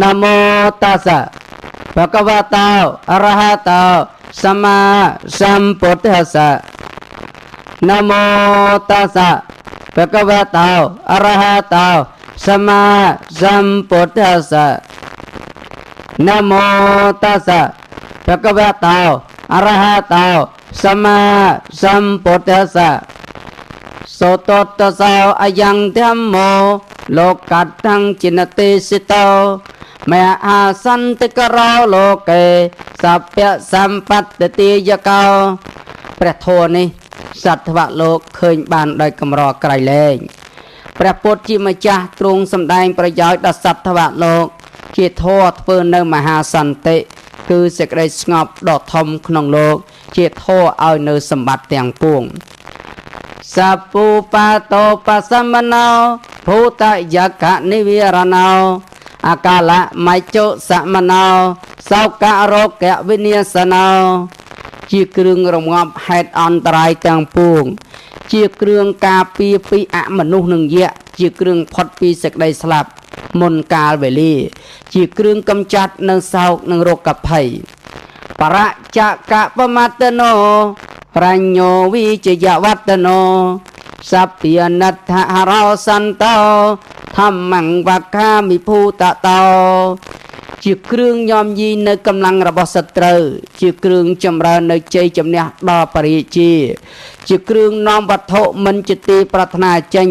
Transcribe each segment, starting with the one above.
นะโมตัสสะภะคะวะโตอะระหะโตสัมมาสัมพุทธัสสะนะโมตัสสะภะคะวะโตอะระหะโตสัมมาสัมพุทธัสสะนะโมตัสสะภะคะวะโตอะระหะโตสัมมาสัมพุทธัสสะโสตตัสสะอายังธัมโมโลกัตถังจินติสิโตมหาสันติกโรโลเกสัพพะสัมปัตติยเกาព្រះធម៌នេះសត្វថ្វលោកឃើញបានដោយកម្រក្រៃលែងព្រះពុទ្ធជាម្ចាស់ទ្រង់សម្ដែងប្រយោជន៍ដល់សត្វថ្វលោកជាធម៌ធ្វើនៅមហាសន្តិគឺសេចក្តីស្ងប់ដ៏ធំក្នុងលោកជាធម៌ឲ្យនៅសម្បត្តិទាំងពួងសពុបាតោបសមណោភូតយកនិវិរណោអកាលមច្ចុសមណោសោករោគវិនាសណោជាគ្រឿងរងាប់ហេតុអន្តរាយទាំងពួងជាគ្រឿងការពារពីអមនុស្សនិងយៈជាគ្រឿងផុតពីសេចក្តីស្លាប់មុនកាលវេលាជាគ្រឿងកំចាត់នៅសោកនិងរោគភ័យបរចកបមត្តនោ រញ្ញោវិជយវត្តនោ សព្យនដ្ឋហរោសន្តោធម្មង្វក្ខាមិភូតតោជាគ្រឿងញោមយីនៅកម្លាំងរបស់សត្រូវជាគ្រឿងចម្រើននៅជ័យជំនះដល់បរិជាជាគ្រឿងនាំវត្ថុមិនជាទីប្រាថ្នាចេញ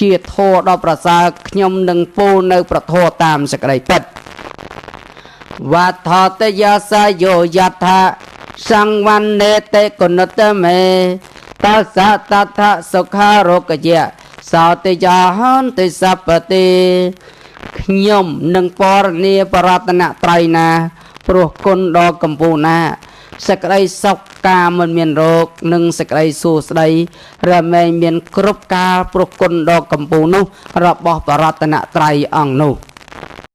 ជាធម៌ដ៏ប្រសើរខ្ញុំនឹងពោលនៅប្រធមតាមសេចក្តីពិតវត្ថុតយាសយោយថាសង្វណ្ណេតេគុណតមេតសតថសុខារោគយៈសោតិយាហន្តិសពតិខ្ញុំនឹងបរនីបរតនត្រ័យណាព្រោះគុណដ៏កម្ពូរណាសេចក្តីសុខការមិនមានរោគនិងសេចក្តីសួស្តីរមែងមានគ្រប់កាលព្រោះគុណដ៏កម្ពូរនោះរបស់បរតនត្រ័យអង្គនោះ